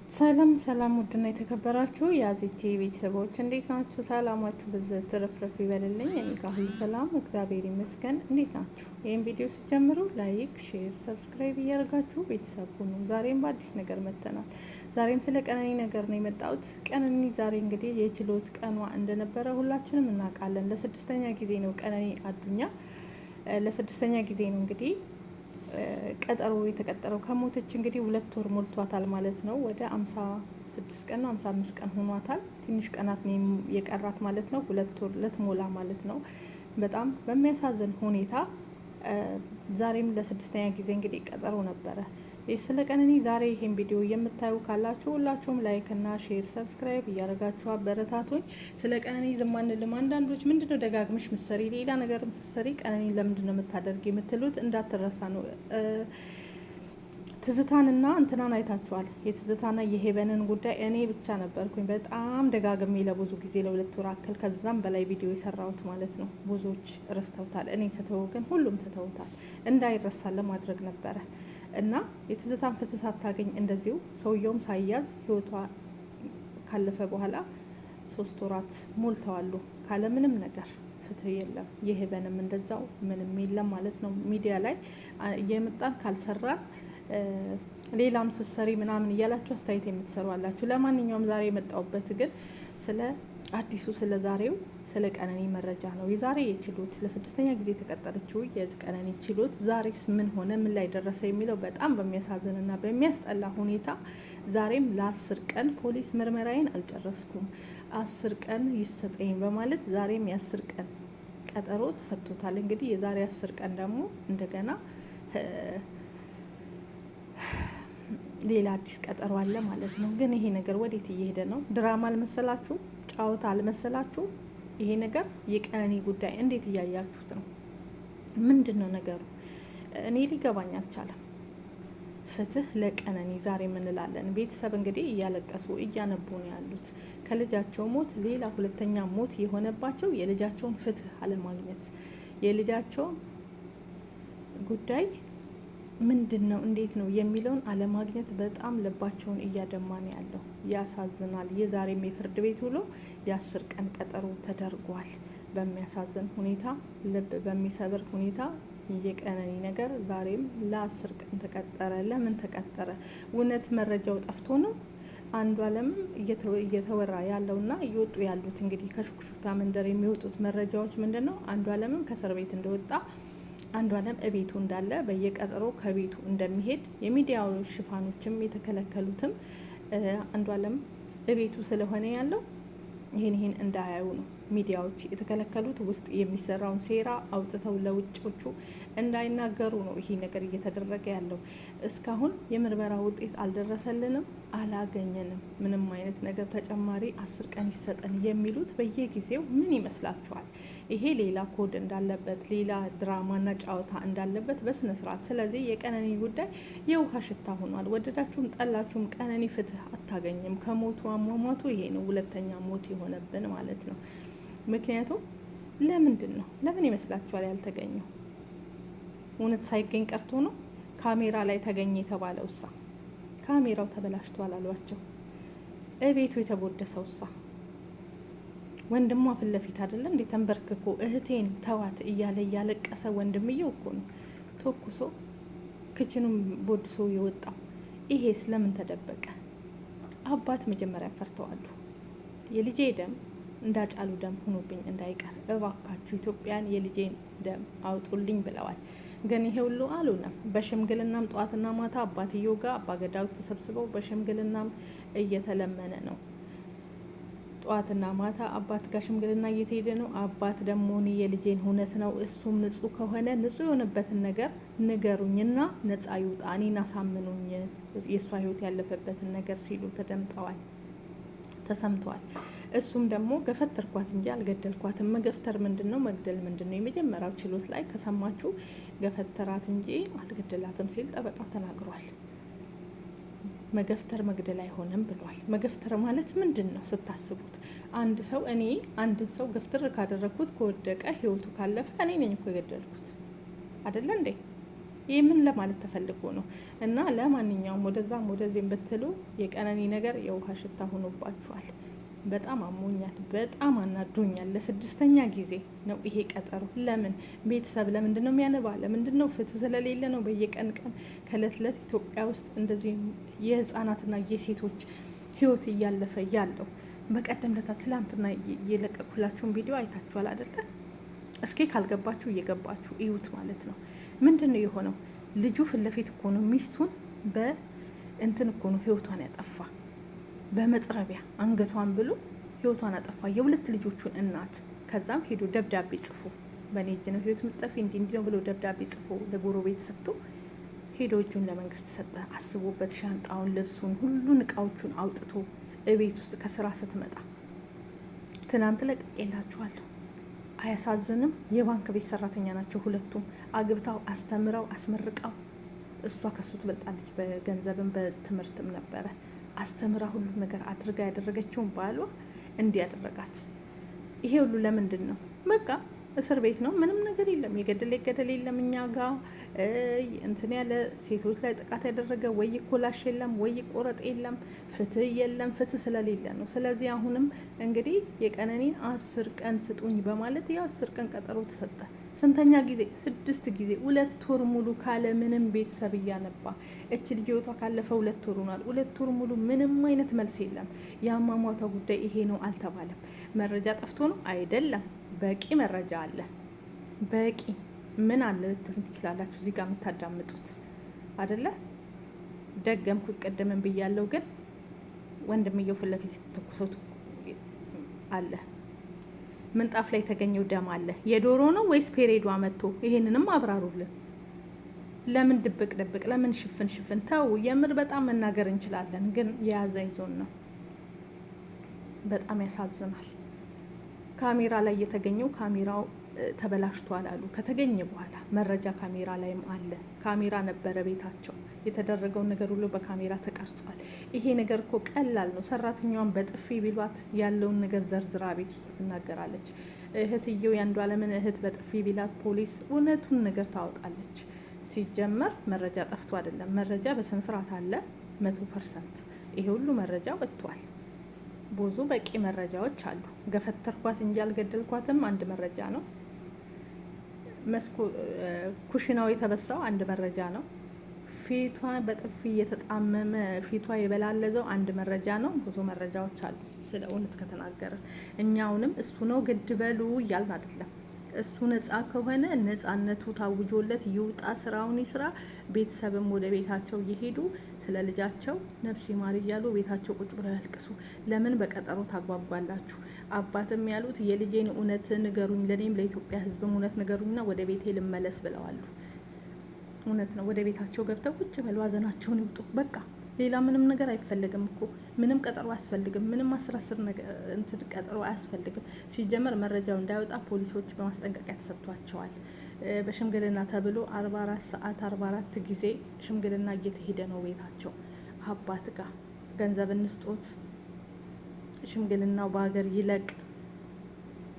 ሰላም ሰላም፣ ውድና የተከበራችሁ የአዜቴ ቤተሰቦች እንዴት ናችሁ? ሰላማችሁ ብዘት ትርፍርፍ ይበልልኝ። እኔ ጋር ሁሉ ሰላም እግዚአብሔር ይመስገን። እንዴት ናችሁ? ይህን ቪዲዮ ሲጀምሩ ላይክ፣ ሼር፣ ሰብስክራይብ እያደረጋችሁ ቤተሰብ ሁኑ። ዛሬም በአዲስ ነገር መጥተናል። ዛሬም ስለ ቀነኒ ነገር ነው የመጣሁት። ቀነኒ ዛሬ እንግዲህ የችሎት ቀኗ እንደነበረ ሁላችንም እናውቃለን። ለስድስተኛ ጊዜ ነው ቀነኒ አዱኛ ለስድስተኛ ጊዜ ነው እንግዲህ ቀጠሮ የተቀጠረው። ከሞተች እንግዲህ 2 ወር ሞልቷታል ማለት ነው። ወደ 56 ቀን ነው 55 ቀን ሆኗታል። ትንሽ ቀናት ነው የቀራት ማለት ነው። 2 ወር ልትሞላ ማለት ነው። በጣም በሚያሳዝን ሁኔታ ዛሬም ለስድስተኛ ጊዜ እንግዲህ ቀጠሮ ነበረ። ስለ ቀነኒ ዛሬ ይሄን ቪዲዮ የምታዩ ካላችሁ ሁላችሁም ላይክ እና ሼር ሰብስክራይብ እያደረጋችሁ አበረታቱኝ። ስለ ቀነኒ ዝም አንልም። አንዳንዶች ምንድነው ደጋግመሽ ምሰሪ ሌላ ነገርም ስትሰሪ ቀነኒ ለምንድነው የምታደርግ የምትሉት እንዳትረሳ ነው። ትዝታንና እንትናን አይታችኋል። የትዝታና የሄበንን ጉዳይ እኔ ብቻ ነበርኩኝ በጣም ደጋግሜ ለብዙ ጊዜ ለ2 ወር አክል ከዛም በላይ ቪዲዮ የሰራሁት ማለት ነው። ብዙዎች ረስተውታል። እኔ ስተው ግን ሁሉም ትተውታል። እንዳይረሳ ለማድረግ ነበረ እና የትዝታን ፍትህ ሳታገኝ እንደዚሁ ሰውየውም ሳያዝ ህይወቷ ካለፈ በኋላ 3 ወራት ሞልተዋሉ ካለ ምንም ነገር ፍትህ የለም። የሄበንም እንደዛው ምንም የለም ማለት ነው። ሚዲያ ላይ እየመጣን ካልሰራን ሌላም ስሰሪ ምናምን እያላችሁ አስተያየት የምትሰሩ አላችሁ። ለማንኛውም ዛሬ የመጣውበት ግን ስለ አዲሱ ስለ ዛሬው ስለ ቀነኒ መረጃ ነው። የዛሬ የችሎት ለ6ኛ ጊዜ የተቀጠረችው የቀነኒ ችሎት ዛሬስ ምን ሆነ፣ ምን ላይ ደረሰ የሚለው በጣም በሚያሳዝንና በሚያስጠላ ሁኔታ ዛሬም ለ10 ቀን ፖሊስ ምርመራዬን አልጨረስኩም 10 ቀን ይሰጠኝ በማለት ዛሬም የ10 ቀን ቀጠሮ ተሰጥቶታል። እንግዲህ የዛሬ 10 ቀን ደግሞ እንደገና ሌላ አዲስ ቀጠሮ አለ ማለት ነው። ግን ይሄ ነገር ወዴት እየሄደ ነው? ድራማ አልመሰላችሁ? ጫወታ አልመሰላችሁ? ይሄ ነገር የቀነኒ ጉዳይ እንዴት እያያችሁት ነው? ምንድን ነው ነገሩ? እኔ ሊገባኝ አልቻለም። ፍትህ ለቀነኒ ዛሬ የምንላለን። ቤተሰብ እንግዲህ እያለቀሱ እያነቡ ነው ያሉት። ከልጃቸው ሞት ሌላ ሁለተኛ ሞት የሆነባቸው የልጃቸውን ፍትህ አለማግኘት፣ የልጃቸውን ጉዳይ ምንድን ነው እንዴት ነው የሚለውን አለማግኘት በጣም ልባቸውን እያደማ ነው ያለው። ያሳዝናል። የዛሬም የፍርድ ቤት ውሎ የ10 ቀን ቀጠሮ ተደርጓል። በሚያሳዝን ሁኔታ ልብ በሚሰብር ሁኔታ የቀነኒ ነገር ዛሬም ለ10 ቀን ተቀጠረ። ለምን ተቀጠረ? እውነት መረጃው ጠፍቶ ነው? አንዷለምም እየተወራ ያለውና እየወጡ ያሉት እንግዲህ ከሹክሹክታ መንደር የሚወጡት መረጃዎች ምንድን ነው? አንዷለምም ከእስር ቤት እንደወጣ አንዷለም እቤቱ እንዳለ በየቀጠሮ ከቤቱ እንደሚሄድ የሚዲያው ሽፋኖችም የተከለከሉትም አንዷለም እቤቱ ስለሆነ ያለው ይህን እንዳያዩ ነው ሚዲያዎች የተከለከሉት። ውስጥ የሚሰራውን ሴራ አውጥተው ለውጮቹ እንዳይናገሩ ነው ይሄ ነገር እየተደረገ ያለው። እስካሁን የምርመራ ውጤት አልደረሰልንም፣ አላገኘንም። ምንም አይነት ነገር ተጨማሪ 10 ቀን ይሰጠን የሚሉት በየጊዜው ምን ይመስላችኋል? ይሄ ሌላ ኮድ እንዳለበት ሌላ ድራማና ጨዋታ እንዳለበት በስነ ስርዓት። ስለዚህ የቀነኒ ጉዳይ የውሃ ሽታ ሆኗል። ወደዳችሁም ጠላችሁም ቀነኒ ፍትህ አታገኝም። ከሞቱ አሟሟቱ ይሄ ነው ሁለተኛ ሞት የሆነብን ማለት ነው። ምክንያቱም ለምንድን ነው ለምን ይመስላችኋል ያልተገኘው? እውነት ሳይገኝ ቀርቶ ነው? ካሜራ ላይ ተገኘ የተባለው እሳ ካሜራው ተበላሽቷል አሏቸው። እቤቱ የተቦደሰው እሳ ወንድሟ ፊት ለፊት አይደለ እንዴ ተንበርክኮ እህቴን ተዋት እያለ እያለቀሰ ወንድምየው እኮ ነው ተኩሶ ክችኑም ቦድሶ የወጣው። ይሄስ ለምን ተደበቀ? አባት መጀመሪያ ፈርተዋሉ። የልጄ ደም እንዳጫሉ ደም ሆኖብኝ እንዳይቀር እባካችሁ ኢትዮጵያን የልጄን ደም አውጡልኝ ብለዋል። ግን ይሄ ሁሉ አልሆነም። በሽምግልናም ጠዋትና ማታ አባትየው ጋር አባገዳዎች ተሰብስበው በሽምግልናም እየተለመነ ነው። ጠዋትና ማታ አባት ጋር ሽምግልና እየተሄደ ነው። አባት ደግሞ እኔ የልጄን እውነት ነው እሱም ንጹህ ከሆነ ንጹህ የሆነበትን ነገር ንገሩኝና ነጻ ይውጣ፣ እኔን አሳምኑኝ፣ የእሷ ህይወት ያለፈበትን ነገር ሲሉ ተደምጠዋል፣ ተሰምተዋል። እሱም ደግሞ ገፈተርኳት እንጂ አልገደልኳትም። መገፍተር ምንድን ነው? መግደል ምንድን ነው? የመጀመሪያው ችሎት ላይ ከሰማችሁ ገፈተራት እንጂ አልገደላትም ሲል ጠበቃው ተናግሯል። መገፍተር መግደል አይሆንም ብሏል። መገፍተር ማለት ምንድን ነው ስታስቡት? አንድ ሰው እኔ አንድን ሰው ገፍትር ካደረግኩት ከወደቀ ህይወቱ ካለፈ እኔ ነኝ እኮ የገደልኩት አይደለ እንዴ? ይህ ምን ለማለት ተፈልጎ ነው? እና ለማንኛውም ወደዛም ወደዚህም ብትሉ የቀነኒ ነገር የውሃ ሽታ ሆኖባችኋል። በጣም አሞኛል፣ በጣም አናዶኛል። ለ6ኛ ጊዜ ነው ይሄ ቀጠሮ። ለምን ቤተሰብ ለምንድን ነው የሚያነባ? ለምንድን ነው? ፍትህ ስለሌለ ነው። በየቀን ከእለት እለት ኢትዮጵያ ውስጥ እንደዚህ የህፃናትና የሴቶች ህይወት እያለፈ ያለው። በቀደም ለታ ትላንትና የለቀኩላችሁን ቪዲዮ አይታችኋል አይደለ? እስኪ ካልገባችሁ እየገባችሁ እዩት ማለት ነው። ምንድን ነው የሆነው? ልጁ ፊት ለፊት እኮ ነው ሚስቱን በእንትን እኮ ነው ህይወቷን ያጠፋ፣ በመጥረቢያ አንገቷን ብሎ ህይወቷን አጠፋ፣ የሁለት ልጆቹን እናት። ከዛም ሄዶ ደብዳቤ ጽፎ በእኔ እጅ ነው ህይወት ምጠፊ እንዲህ ነው ብሎ ደብዳቤ ጽፎ ለጎረቤት ሰጥቶ ሄዶ እጁን ለመንግስት ሰጠ። አስቦበት ሻንጣውን፣ ልብሱን፣ ሁሉን እቃዎቹን አውጥቶ እቤት ውስጥ ከስራ ስትመጣ ትናንት ለቅቄላችኋለሁ። አያሳዝንም? የባንክ ቤት ሰራተኛ ናቸው ሁለቱም። አግብታው አስተምረው አስመርቀው፣ እሷ ከሱ ትበልጣለች በገንዘብም በትምህርትም ነበረ። አስተምራ ሁሉ ነገር አድርጋ ያደረገችውን ባሏ እንዲያደረጋት። ይሄ ሁሉ ለምንድን ነው? በቃ እስር ቤት ነው። ምንም ነገር የለም። የገደል የለም። እኛ ጋር እንትን ያለ ሴቶች ላይ ጥቃት ያደረገ ወይ ኮላሽ የለም ወይ ቆረጥ የለም። ፍትህ የለም። ፍትህ ስለሌለ ነው። ስለዚህ አሁንም እንግዲህ የቀነኒን 10 ቀን ስጡኝ በማለት የ10 ቀን ቀጠሮ ተሰጠ። ስንተኛ ጊዜ? 6 ጊዜ። 2 ወር ሙሉ ካለ ምንም ቤተሰብ እያነባ እች ልጅ ህይወቷ ካለፈ 2 ወር ሆኗል። 2 ወር ሙሉ ምንም አይነት መልስ የለም። የአሟሟቷ ጉዳይ ይሄ ነው አልተባለም። መረጃ ጠፍቶ ነው አይደለም። በቂ መረጃ አለ። በቂ ምን አለ ልትሉን ትችላላችሁ። እዚህ ጋር የምታዳምጡት አይደለ? ደገምኩት ቀደምን ብያለው። ግን ወንድምየው ፊት ለፊት የተተኮሰው አለ። ምንጣፍ ላይ የተገኘው ደም አለ። የዶሮ ነው ወይስ ፔሬዷ መጥቶ? ይሄንንም አብራሩልን። ለምን ድብቅ ድብቅ? ለምን ሽፍን ሽፍን? ተው። የምር በጣም መናገር እንችላለን፣ ግን የያዘ ይዞን ነው። በጣም ያሳዝናል። ካሜራ ላይ የተገኘው ካሜራው ተበላሽቷል አሉ። ከተገኘ በኋላ መረጃ ካሜራ ላይም አለ። ካሜራ ነበረ ቤታቸው። የተደረገውን ነገር ሁሉ በካሜራ ተቀርጿል። ይሄ ነገር እኮ ቀላል ነው። ሰራተኛዋን በጥፊ ቢሏት ያለውን ነገር ዘርዝራ ቤት ውስጥ ትናገራለች። እህትየው የአንዷለምን እህት በጥፊ ቢላት ፖሊስ እውነቱን ነገር ታወጣለች። ሲጀመር መረጃ ጠፍቶ አይደለም። መረጃ በስነስርዓት አለ 100%። ይሄ ሁሉ መረጃ ወጥቷል። ብዙ በቂ መረጃዎች አሉ። ገፈተርኳት እንጂ አልገደልኳትም አንድ መረጃ ነው። ኩሽናው የተበሳው አንድ መረጃ ነው። ፊቷ በጥፊ የተጣመመ ፊቷ የበላለዘው አንድ መረጃ ነው። ብዙ መረጃዎች አሉ። ስለ እውነት ከተናገረ እኛውንም እሱ ነው ግድ በሉ እያልን አይደለም። እሱ ነጻ ከሆነ ነጻነቱ ታውጆለት ይውጣ፣ ስራውን ይስራ። ቤተሰብም ወደ ቤታቸው እየሄዱ ስለ ልጃቸው ነፍስ ይማር እያሉ ቤታቸው ቁጭ ብለው ያልቅሱ። ለምን በቀጠሮ ታጓጓላችሁ? አባትም ያሉት የልጄን እውነት ንገሩኝ፣ ለኔም ለኢትዮጵያ ሕዝብም እውነት ንገሩኝና ወደ ቤቴ ልመለስ ብለዋሉ። እውነት ነው። ወደ ቤታቸው ገብተው ቁጭ በሉ፣ ሀዘናቸውን ይውጡ። በቃ ሌላ ምንም ነገር አይፈልግም እኮ። ምንም ቀጠሮ አያስፈልግም። ምንም 10 ነገር እንትን ቀጠሮ አያስፈልግም። ሲጀመር መረጃው እንዳይወጣ ፖሊሶች በማስጠንቀቂያ ተሰጥቷቸዋል። በሽምግልና ተብሎ 44 ሰዓት 44 ጊዜ ሽምግልና እየተሄደ ነው ቤታቸው። አባት ጋር ገንዘብ እንስጦት፣ ሽምግልናው በሀገር ይለቅ፣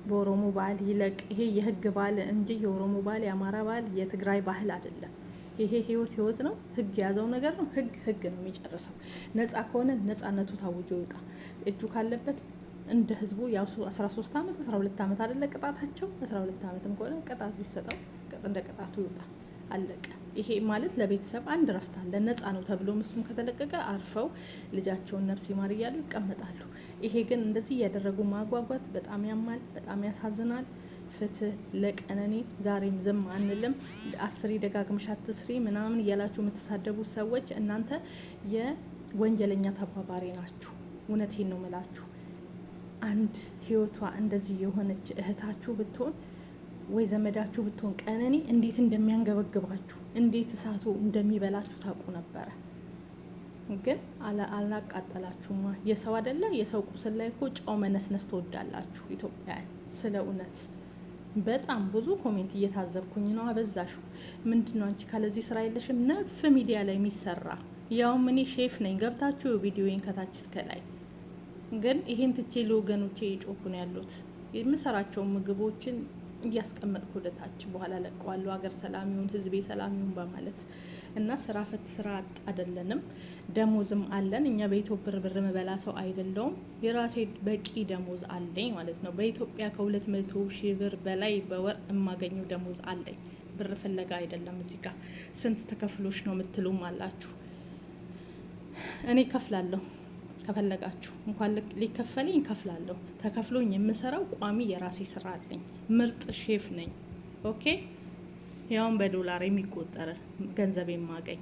በኦሮሞ ባህል ይለቅ። ይሄ የህግ ባህል እንጂ የኦሮሞ ባህል፣ የአማራ ባህል፣ የትግራይ ባህል አይደለም። ይሄ ህይወት ነው። ህግ የያዘው ነገር ነው። ህግ ነው የሚጨርሰው። ነጻ ከሆነ ነጻነቱ ታውጆ ይውጣ። እጁ ካለበት እንደ ህዝቡ ያው 13 ዓመት 12 ዓመት አይደለ ቅጣታቸው? 12 ዓመትም ከሆነ ቅጣቱ ይሰጠው፣ እንደ ቅጣቱ ይውጣ። አለቀ። ይሄ ማለት ለቤተሰብ አንድ ረፍት አለ። ነጻ ነው ተብሎ እሱም ከተለቀቀ አርፈው ልጃቸውን ነፍስ ይማር እያሉ ይቀመጣሉ። ይሄ ግን እንደዚህ እያደረጉ ማጓጓት በጣም ያማል፣ በጣም ያሳዝናል። ፍትህ ለቀነኒ። ዛሬም ዝም አንልም። 10 ደጋግመሽ አትስሪ ምናምን እያላችሁ የምትሳደቡ ሰዎች እናንተ የወንጀለኛ ተባባሪ ናችሁ። እውነቴን ነው ምላችሁ። አንድ ህይወቷ እንደዚህ የሆነች እህታችሁ ብትሆን ወይ ዘመዳችሁ ብትሆን ቀነኒ እንዴት እንደሚያንገበግባችሁ፣ እንዴት እሳቱ እንደሚበላችሁ ታውቁ ነበረ። ግን አላቃጠላችሁማ። የሰው አይደለ የሰው ቁስል ላይ እኮ ጨው መነስነስ ትወዳላችሁ ኢትዮጵያውያን። ስለ እውነት በጣም ብዙ ኮሜንት እየታዘብኩኝ ነው። አበዛሹ። ምንድነው አንቺ ካለዚህ ስራ የለሽም? ነፍ ሚዲያ ላይ የሚሰራ ያውም እኔ ሼፍ ነኝ። ገብታችሁ ቪዲዮዬን ከታች እስከ ላይ። ግን ይሄን ትቼ ለወገኖቼ እየጮኩ ነው ያሉት። የምሰራቸው ምግቦችን እያስቀመጥኩ ወደታች በኋላ ለቀዋለሁ። ሀገር ሰላም ይሁን፣ ህዝቤ ሰላም ይሁን በማለት እና ስራ ፈት ስራ አጥ አይደለንም፣ ደሞዝም አለን። እኛ በኢትዮጵያ ብር መበላ ሰው አይደለውም። የራሴ በቂ ደሞዝ አለኝ ማለት ነው። በኢትዮጵያ ከ200 ሺህ ብር በላይ በወር የማገኘው ደሞዝ አለኝ። ብር ፍለጋ አይደለም። እዚህ ጋር ስንት ተከፍሎሽ ነው የምትሉም አላችሁ። እኔ ከፍላለሁ። ከፈለጋችሁ እንኳን ሊከፈለኝ ከፍላለሁ። ተከፍሎኝ የምሰራው ቋሚ የራሴ ስራ አለኝ። ምርጥ ሼፍ ነኝ። ኦኬ፣ ያውን በዶላር የሚቆጠር ገንዘብ የማገኝ